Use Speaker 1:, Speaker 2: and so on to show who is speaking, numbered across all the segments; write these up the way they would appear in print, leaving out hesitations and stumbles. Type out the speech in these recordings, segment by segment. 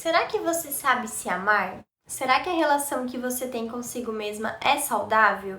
Speaker 1: Será que você sabe se amar? Será que a relação que você tem consigo mesma é saudável?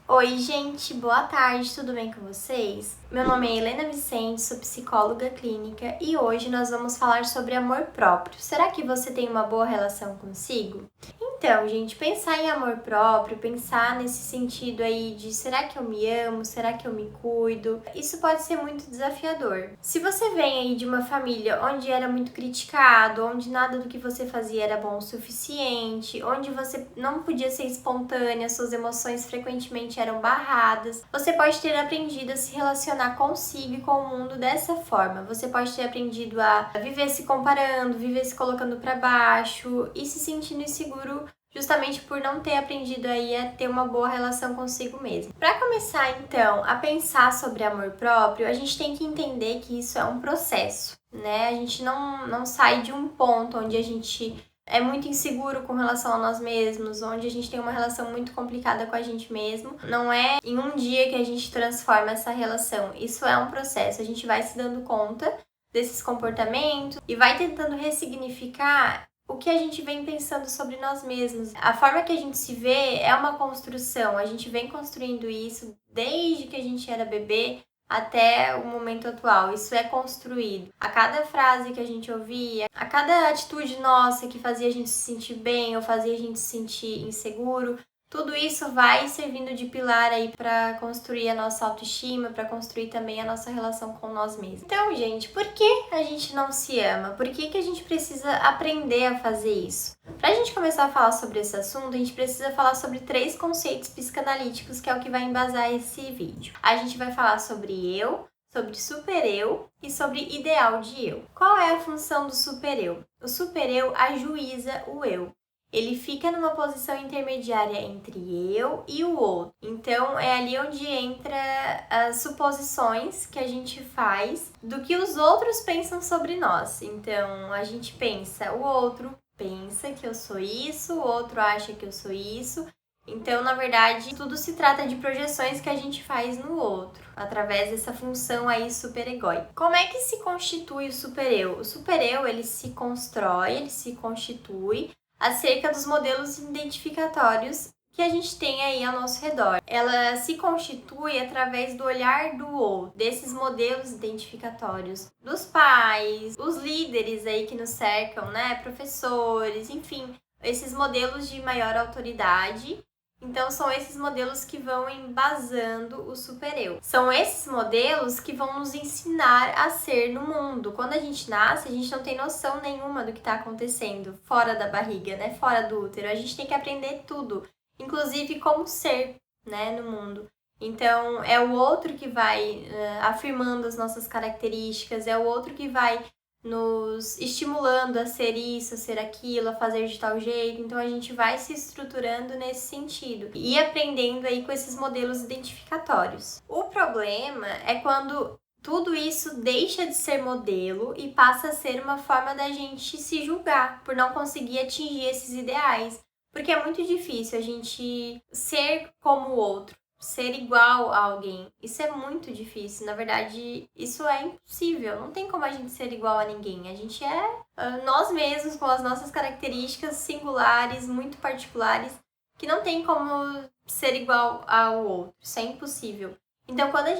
Speaker 1: Oi, gente, boa tarde, tudo bem com vocês? Meu nome é Helena Vicente, sou psicóloga clínica e hoje nós vamos falar sobre amor próprio. Será que você tem uma boa relação consigo? Então, gente, pensar em amor próprio, pensar nesse sentido aí de será que eu me amo, será que eu me cuido, isso pode ser muito desafiador. Se você vem aí de uma família onde era muito criticado, onde nada do que você fazia era bom o suficiente, onde você não podia ser espontânea, suas emoções frequentemente eram barradas, você pode ter aprendido a se relacionar consigo e com o mundo dessa forma. Você pode ter aprendido a viver se comparando, viver se colocando para baixo e se sentindo inseguro justamente por não ter aprendido aí a ter uma boa relação consigo mesmo. Para começar então a pensar sobre amor próprio, a gente tem que entender que isso é um processo, né? A gente não sai de um ponto onde a gente é muito inseguro com relação a nós mesmos, onde a gente tem uma relação muito complicada com a gente mesmo. Não é em um dia que a gente transforma essa relação. Isso é um processo. A gente vai se dando conta desses comportamentos e vai tentando ressignificar o que a gente vem pensando sobre nós mesmos. A forma que a gente se vê é uma construção. A gente vem construindo isso desde que a gente era bebê até o momento atual. Isso é construído. A cada frase que a gente ouvia, a cada atitude nossa que fazia a gente se sentir bem ou fazia a gente se sentir inseguro, tudo isso vai servindo de pilar aí para construir a nossa autoestima, para construir também a nossa relação com nós mesmos. Então, gente, por que a gente não se ama? Por que a gente precisa aprender a fazer isso? Para a gente começar a falar sobre esse assunto, a gente precisa falar sobre 3 conceitos psicanalíticos, que é o que vai embasar esse vídeo. A gente vai falar sobre eu, sobre supereu e sobre ideal de eu. Qual é a função do supereu? O supereu ajuiza o eu. Ele fica numa posição intermediária entre eu e o outro. Então, é ali onde entra as suposições que a gente faz do que os outros pensam sobre nós. Então, a gente pensa, o outro pensa que eu sou isso, o outro acha que eu sou isso. Então, na verdade, tudo se trata de projeções que a gente faz no outro, através dessa função aí superegóica. Como é que se constitui o supereu? O supereu, ele se constrói, ele se constitui acerca dos modelos identificatórios que a gente tem aí ao nosso redor. Ela se constitui através do olhar do outro, desses modelos identificatórios dos pais, os líderes aí que nos cercam, né, professores, enfim, esses modelos de maior autoridade. Então, são esses modelos que vão embasando o supereu. São esses modelos que vão nos ensinar a ser no mundo. Quando a gente nasce, a gente não tem noção nenhuma do que está acontecendo fora da barriga, né? Fora do útero. A gente tem que aprender tudo, inclusive como ser, né, no mundo. Então, é o outro que vai afirmando as nossas características, é o outro que vai nos estimulando a ser isso, a ser aquilo, a fazer de tal jeito. Então a gente vai se estruturando nesse sentido e aprendendo aí com esses modelos identificatórios. O problema é quando tudo isso deixa de ser modelo e passa a ser uma forma da gente se julgar por não conseguir atingir esses ideais. Porque é muito difícil a gente ser como o outro, ser igual a alguém. Isso é muito difícil. Na verdade, isso é impossível. Não tem como a gente ser igual a ninguém. A gente é nós mesmos, com as nossas características singulares, muito particulares, que não tem como ser igual ao outro. Isso é impossível. Então, quando a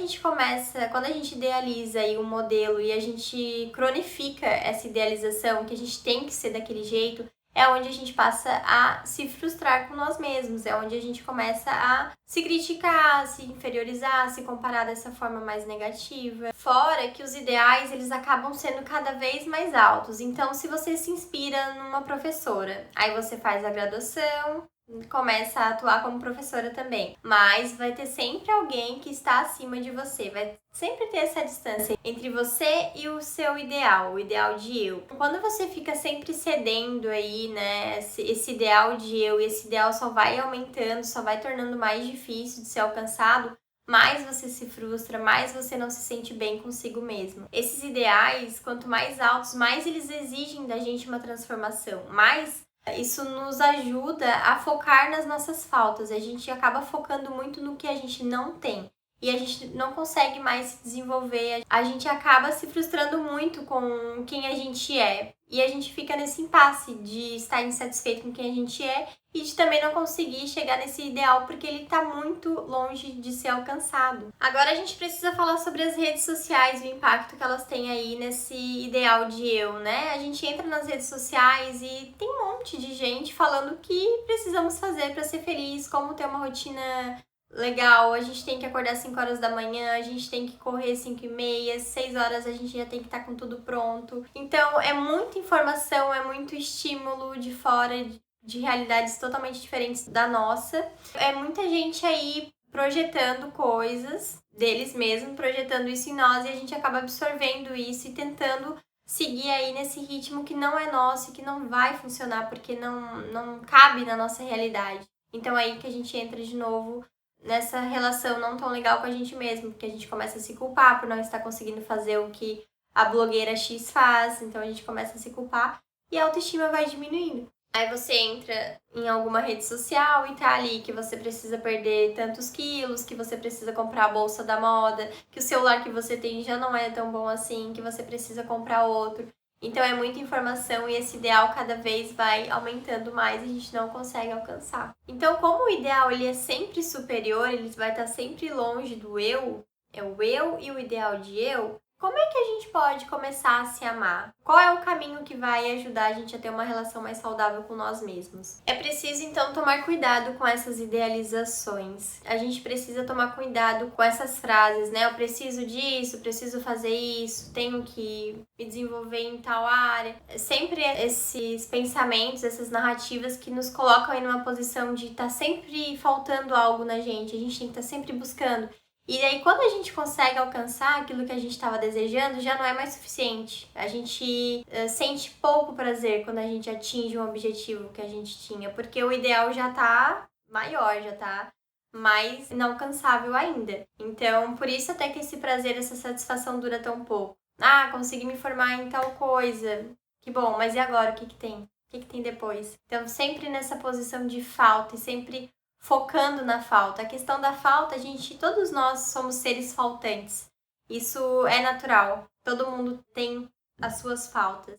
Speaker 1: gente idealiza aí um modelo e a gente cronifica essa idealização, que a gente tem que ser daquele jeito, é onde a gente passa a se frustrar com nós mesmos, é onde a gente começa a se criticar, se inferiorizar, se comparar dessa forma mais negativa. Fora que os ideais, eles acabam sendo cada vez mais altos. Então, se você se inspira numa professora, aí você faz a graduação, começa a atuar como professora também. Mas vai ter sempre alguém que está acima de você, vai sempre ter essa distância entre você e o seu ideal, o ideal de eu. Quando você fica sempre cedendo aí, né, esse ideal de eu, e esse ideal só vai aumentando, só vai tornando mais difícil de ser alcançado, mais você se frustra, mais você não se sente bem consigo mesmo. Esses ideais, quanto mais altos, mais eles exigem da gente uma transformação, mais Isso nos ajuda a focar nas nossas faltas. A gente acaba focando muito no que a gente não tem. E a gente não consegue mais se desenvolver. A gente acaba se frustrando muito com quem a gente é. E a gente fica nesse impasse de estar insatisfeito com quem a gente é e de também não conseguir chegar nesse ideal porque ele está muito longe de ser alcançado. Agora a gente precisa falar sobre as redes sociais e o impacto que elas têm aí nesse ideal de eu, né? A gente entra nas redes sociais e tem um monte de gente falando o que precisamos fazer para ser feliz, como ter uma rotina legal, a gente tem que acordar 5 horas da manhã, a gente tem que correr 5h30, 6 horas a gente já tem que estar com tudo pronto. Então é muita informação, é muito estímulo de fora, de realidades totalmente diferentes da nossa. É muita gente aí projetando coisas deles mesmos, projetando isso em nós e a gente acaba absorvendo isso e tentando seguir aí nesse ritmo que não é nosso e que não vai funcionar porque não cabe na nossa realidade. Então é aí que a gente entra de novo nessa relação não tão legal com a gente mesmo, porque a gente começa a se culpar por não estar conseguindo fazer o que a blogueira X faz, então a gente começa a se culpar e a autoestima vai diminuindo. Aí você entra em alguma rede social e tá ali que você precisa perder tantos quilos, que você precisa comprar a bolsa da moda, que o celular que você tem já não é tão bom assim, que você precisa comprar outro. Então é muita informação e esse ideal cada vez vai aumentando mais e a gente não consegue alcançar. Então, como o ideal ele é sempre superior, ele vai estar sempre longe do eu, é o eu e o ideal de eu, como é que a gente pode começar a se amar? Qual é o caminho que vai ajudar a gente a ter uma relação mais saudável com nós mesmos? É preciso, então, tomar cuidado com essas idealizações. A gente precisa tomar cuidado com essas frases, né? Eu preciso disso, preciso fazer isso, tenho que me desenvolver em tal área. Sempre esses pensamentos, essas narrativas que nos colocam aí numa posição de estar sempre faltando algo na gente. A gente tem que estar sempre buscando. E aí, quando a gente consegue alcançar aquilo que a gente estava desejando, já não é mais suficiente. A gente sente pouco prazer quando a gente atinge um objetivo que a gente tinha, porque o ideal já tá maior, já tá mais inalcançável ainda. Então, por isso até que esse prazer, essa satisfação dura tão pouco. Ah, consegui me formar em tal coisa. Que bom, mas e agora? O que que tem? O que que tem depois? Então, sempre nessa posição de falta e sempre focando na falta. A questão da falta, todos nós somos seres faltantes. Isso é natural. Todo mundo tem as suas faltas.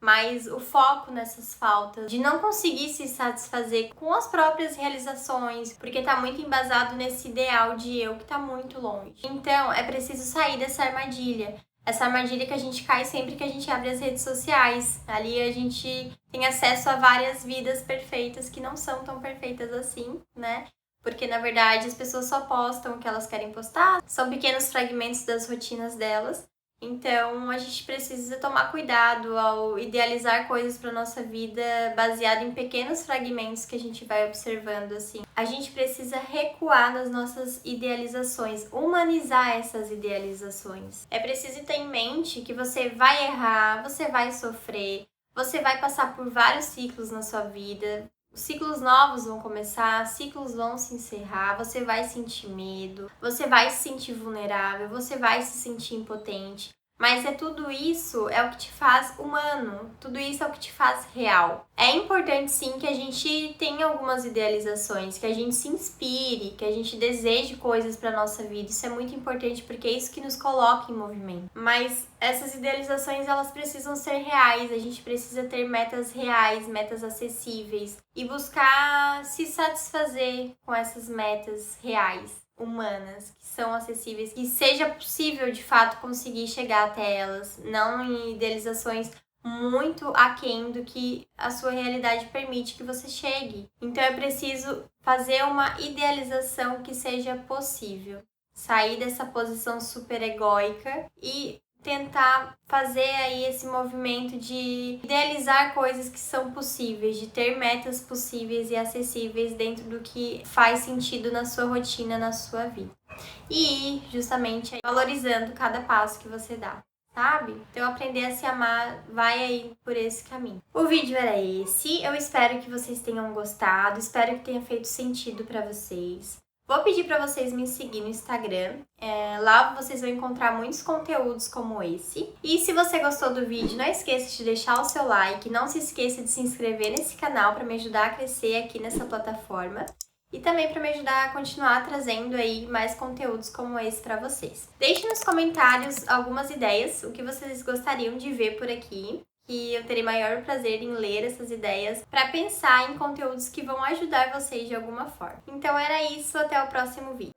Speaker 1: Mas o foco nessas faltas, de não conseguir se satisfazer com as próprias realizações, porque tá muito embasado nesse ideal de eu que tá muito longe. Então, é preciso sair dessa armadilha. Essa armadilha que a gente cai sempre que a gente abre as redes sociais. Ali a gente tem acesso a várias vidas perfeitas que não são tão perfeitas assim, né? Porque, na verdade, as pessoas só postam o que elas querem postar. São pequenos fragmentos das rotinas delas. Então, a gente precisa tomar cuidado ao idealizar coisas para nossa vida baseado em pequenos fragmentos que a gente vai observando, assim. A gente precisa recuar nas nossas idealizações, humanizar essas idealizações. É preciso ter em mente que você vai errar, você vai sofrer, você vai passar por vários ciclos na sua vida. Ciclos novos vão começar, ciclos vão se encerrar, você vai sentir medo, você vai se sentir vulnerável, você vai se sentir impotente. Mas tudo isso é o que te faz humano, tudo isso é o que te faz real. É importante sim que a gente tenha algumas idealizações, que a gente se inspire, que a gente deseje coisas para nossa vida. Isso é muito importante porque é isso que nos coloca em movimento. Mas essas idealizações elas precisam ser reais, a gente precisa ter metas reais, metas acessíveis e buscar se satisfazer com essas metas reais, humanas, que são acessíveis, que seja possível de fato conseguir chegar até elas, não em idealizações muito aquém do que a sua realidade permite que você chegue. Então é preciso fazer uma idealização que seja possível, sair dessa posição super egóica e tentar fazer aí esse movimento de idealizar coisas que são possíveis, de ter metas possíveis e acessíveis dentro do que faz sentido na sua rotina, na sua vida. E ir justamente valorizando cada passo que você dá, sabe? Então aprender a se amar vai aí por esse caminho. O vídeo era esse, eu espero que vocês tenham gostado, espero que tenha feito sentido para vocês. Vou pedir para vocês me seguir no Instagram, lá vocês vão encontrar muitos conteúdos como esse. E se você gostou do vídeo, não esqueça de deixar o seu like, não se esqueça de se inscrever nesse canal para me ajudar a crescer aqui nessa plataforma. E também para me ajudar a continuar trazendo aí mais conteúdos como esse para vocês. Deixe nos comentários algumas ideias, o que vocês gostariam de ver por aqui, que eu terei maior prazer em ler essas ideias para pensar em conteúdos que vão ajudar vocês de alguma forma. Então era isso, até o próximo vídeo.